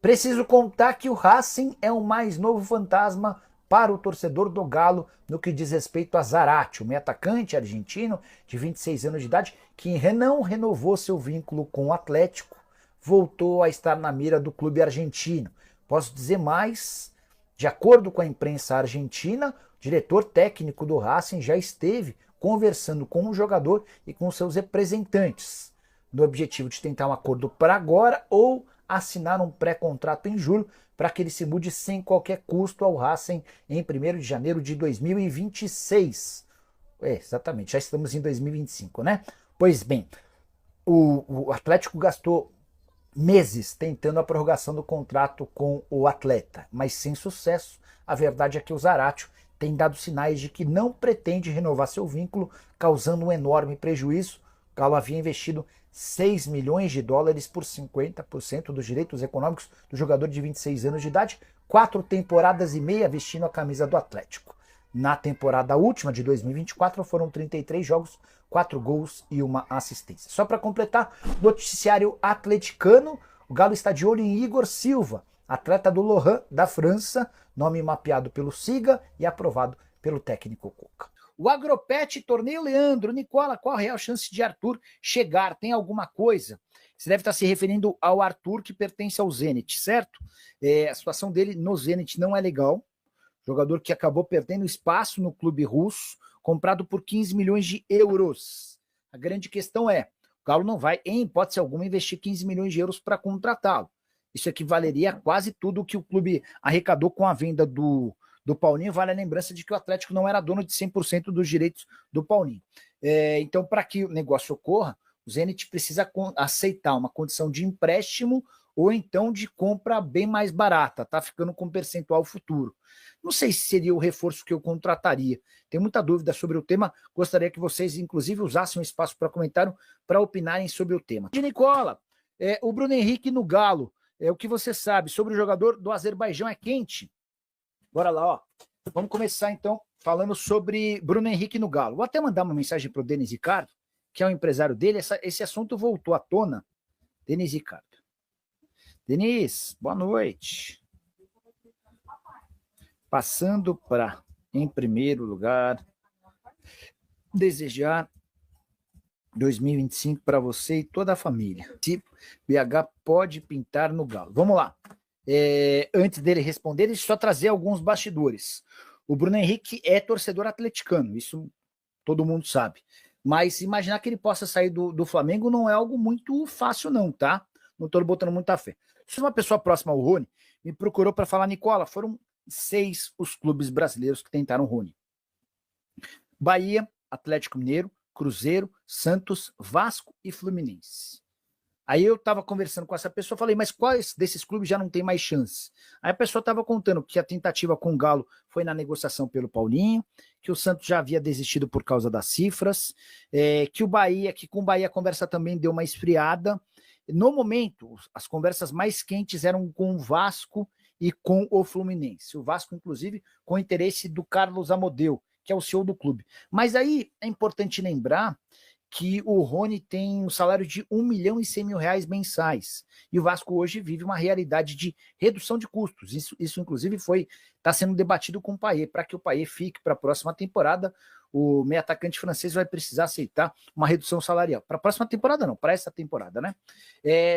Preciso contar que o Racing é o mais novo fantasma para o torcedor do Galo no que diz respeito a Zarate, o meio atacante argentino de 26 anos de idade, que não renovou seu vínculo com o Atlético, voltou a estar na mira do clube argentino. Posso dizer mais, de acordo com a imprensa argentina, o diretor técnico do Racing já esteve conversando com o jogador e com seus representantes, no objetivo de tentar um acordo para agora ou assinar um pré-contrato em julho para que ele se mude sem qualquer custo ao Racing em 1º de janeiro de 2026. Exatamente, já estamos em 2025, né? Pois bem, o Atlético gastou meses tentando a prorrogação do contrato com o atleta, mas sem sucesso. A verdade é que o Zaratio tem dado sinais de que não pretende renovar seu vínculo, causando um enorme prejuízo. O Galo havia investido 6 milhões de dólares por 50% dos direitos econômicos do jogador de 26 anos de idade, 4 temporadas e meia vestindo a camisa do Atlético. Na temporada última de 2024 foram 33 jogos, 4 gols e uma assistência. Só para completar, noticiário atleticano, o Galo está de olho em Igor Silva, atleta do Lorient da França, nome mapeado pelo Siga e aprovado pelo técnico Cuca. O Agropet, torneio Leandro, Nicola, qual a real chance de Arthur chegar? Tem alguma coisa? Você deve estar se referindo ao Arthur que pertence ao Zenit, certo? A situação dele no Zenit não é legal. Jogador que acabou perdendo espaço no clube russo, comprado por 15 milhões de euros. A grande questão é, o Galo não vai, em hipótese alguma, investir 15 milhões de euros para contratá-lo. Isso equivaleria a quase tudo o que o clube arrecadou com a venda do Paulinho. Vale a lembrança de que o Atlético não era dono de 100% dos direitos do Paulinho. Então, para que o negócio ocorra, o Zenit precisa aceitar uma condição de empréstimo ou então de compra bem mais barata, tá ficando com percentual futuro. Não sei se seria o reforço que eu contrataria. Tenho muita dúvida sobre o tema. Gostaria que vocês, inclusive, usassem um espaço para comentário para opinarem sobre o tema. De Nicola, o Bruno Henrique no Galo. O que você sabe sobre o jogador do Azerbaijão é quente? Bora lá, ó. Vamos começar, então, falando sobre Bruno Henrique no Galo. Vou até mandar uma mensagem para o Denis Ricardo, que é o empresário dele. Esse assunto voltou à tona. Denis Ricardo. Denis, boa noite. Passando para, em primeiro lugar, desejar 2025 para você e toda a família. Se BH pode pintar no Galo. Vamos lá. Antes dele responder, deixa eu só trazer alguns bastidores. O Bruno Henrique é torcedor atleticano, isso todo mundo sabe. Mas imaginar que ele possa sair do Flamengo não é algo muito fácil não, tá? Não estou botando muita fé. Se uma pessoa próxima ao Rony me procurou para falar, Nicola, foram 6 os clubes brasileiros que tentaram o Rony. Bahia, Atlético Mineiro, Cruzeiro, Santos, Vasco e Fluminense. Aí eu estava conversando com essa pessoa, falei, mas quais desses clubes já não tem mais chance? Aí a pessoa estava contando que a tentativa com o Galo foi na negociação pelo Paulinho, que o Santos já havia desistido por causa das cifras, que com o Bahia a conversa também deu uma esfriada. No momento, as conversas mais quentes eram com o Vasco e com o Fluminense. O Vasco, inclusive, com o interesse do Carlos Amodeu, que é o CEO do clube. Mas aí é importante lembrar que o Rony tem um salário de R$1.100.000 mensais. E o Vasco hoje vive uma realidade de redução de custos. Isso inclusive, está sendo debatido com o Payet. Para que o Payet fique para a próxima temporada, o meio atacante francês vai precisar aceitar uma redução salarial. Para a próxima temporada não, para essa temporada, né?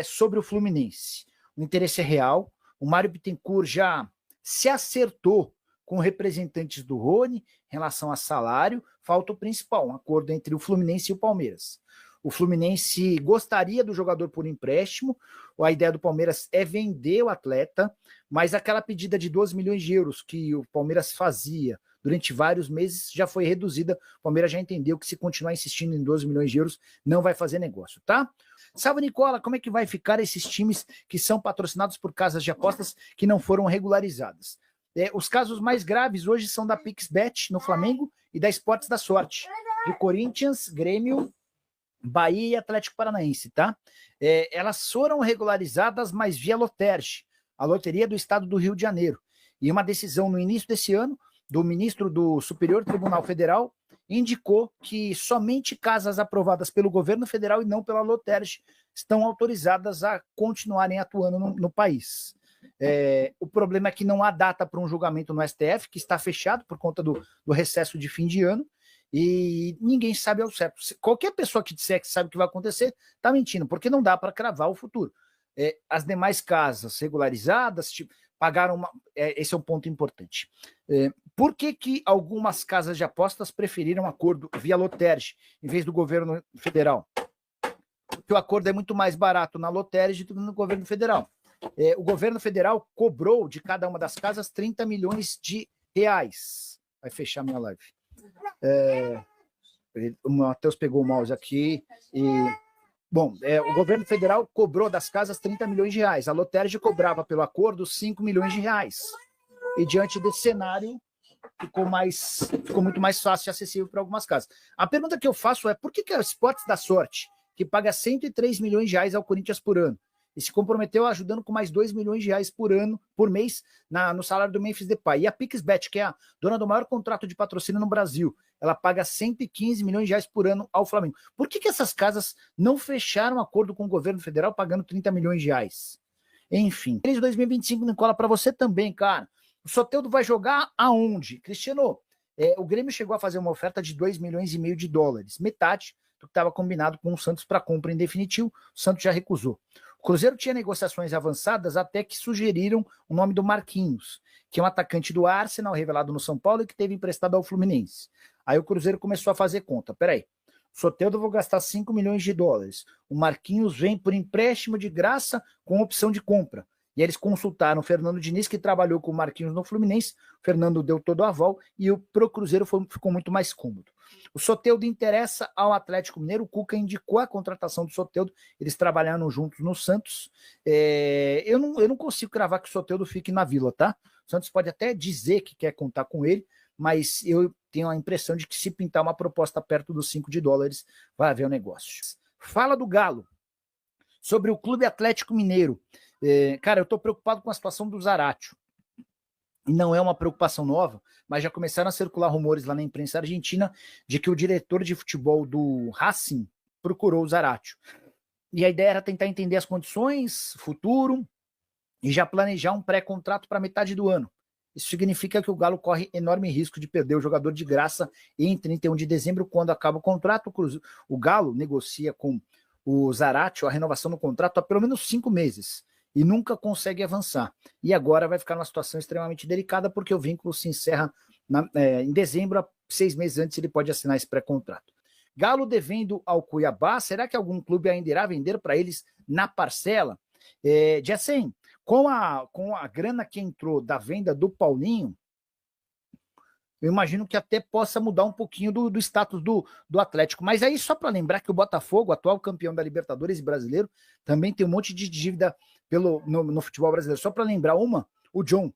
Sobre o Fluminense. O interesse é real. O Mário Bittencourt já se acertou com representantes do Rony em relação a salário. Falta o principal, um acordo entre o Fluminense e o Palmeiras. O Fluminense gostaria do jogador por empréstimo, a ideia do Palmeiras é vender o atleta, mas aquela pedida de 12 milhões de euros que o Palmeiras fazia durante vários meses já foi reduzida. O Palmeiras já entendeu que se continuar insistindo em 12 milhões de euros, não vai fazer negócio, tá? Salve, Nicola, como é que vai ficar esses times que são patrocinados por casas de apostas que não foram regularizadas? Os casos mais graves hoje são da PixBet no Flamengo e da Esportes da Sorte, do Corinthians, Grêmio, Bahia e Atlético Paranaense, tá? Elas foram regularizadas, mas via Loterge, a loteria do estado do Rio de Janeiro. E uma decisão no início desse ano do ministro do Superior Tribunal Federal indicou que somente casas aprovadas pelo governo federal e não pela Loterge estão autorizadas a continuarem atuando no país. O problema é que não há data para um julgamento no STF, que está fechado por conta do recesso de fim de ano, e ninguém sabe ao certo. Qualquer pessoa que disser que sabe o que vai acontecer está mentindo, porque não dá para cravar o futuro. As demais casas regularizadas pagaram esse é um ponto importante. Por que algumas casas de apostas preferiram acordo via Lotterge em vez do governo federal? Porque o acordo é muito mais barato na Lotterge do que no governo federal. O governo federal cobrou de cada uma das casas 30 milhões de reais. Vai fechar minha live. O Matheus pegou o mouse aqui e... Bom, o governo federal cobrou das casas 30 milhões de reais. A Lotterge cobrava pelo acordo 5 milhões de reais. E diante desse cenário, ficou muito mais fácil e acessível para algumas casas. A pergunta que eu faço é por que a Esportes da Sorte, que paga 103 milhões de reais ao Corinthians por ano, e se comprometeu ajudando com mais 2 milhões de reais por mês no salário do Memphis Depay. E a PixBet, que é a dona do maior contrato de patrocínio no Brasil, ela paga 115 milhões de reais por ano ao Flamengo. Por que essas casas não fecharam acordo com o governo federal pagando 30 milhões de reais? Enfim, desde 2025, Nicola, para você também, cara. O Soteldo vai jogar aonde? Cristiano, o Grêmio chegou a fazer uma oferta de 2,5 milhões de dólares, metade do que estava combinado com o Santos para compra em definitivo. O Santos já recusou. O Cruzeiro tinha negociações avançadas até que sugeriram o nome do Marquinhos, que é um atacante do Arsenal, revelado no São Paulo e que teve emprestado ao Fluminense. Aí o Cruzeiro começou a fazer conta. Peraí, o Soteldo eu vou gastar 5 milhões de dólares. O Marquinhos vem por empréstimo de graça com opção de compra. E eles consultaram o Fernando Diniz, que trabalhou com o Marquinhos no Fluminense. O Fernando deu todo o aval e pro Cruzeiro ficou muito mais cômodo. O Soteldo interessa ao Atlético Mineiro. O Cuca indicou a contratação do Soteldo. Eles trabalharam juntos no Santos. Eu não consigo cravar que o Soteldo fique na Vila, tá? O Santos pode até dizer que quer contar com ele, mas eu tenho a impressão de que se pintar uma proposta perto dos 5 de dólares, vai haver um negócio. Fala do Galo. Sobre o Clube Atlético Mineiro. Cara, eu estou preocupado com a situação do Zaratio. E não é uma preocupação nova, mas já começaram a circular rumores lá na imprensa argentina de que o diretor de futebol do Racing procurou o Zaratio. E a ideia era tentar entender as condições, futuro, e já planejar um pré-contrato para metade do ano. Isso significa que o Galo corre enorme risco de perder o jogador de graça em 31 de dezembro, quando acaba o contrato. O Galo negocia com o Zaratio a renovação do contrato há pelo menos 5 meses. E nunca consegue avançar. E agora vai ficar numa situação extremamente delicada, porque o vínculo se encerra em dezembro, 6 meses antes ele pode assinar esse pré-contrato. Galo devendo ao Cuiabá, será que algum clube ainda irá vender para eles na parcela? Jacen, com a grana que entrou da venda do Paulinho, eu imagino que até possa mudar um pouquinho do status do Atlético. Mas aí só para lembrar que o Botafogo, atual campeão da Libertadores e brasileiro, também tem um monte de dívida no futebol brasileiro. Só para lembrar o John,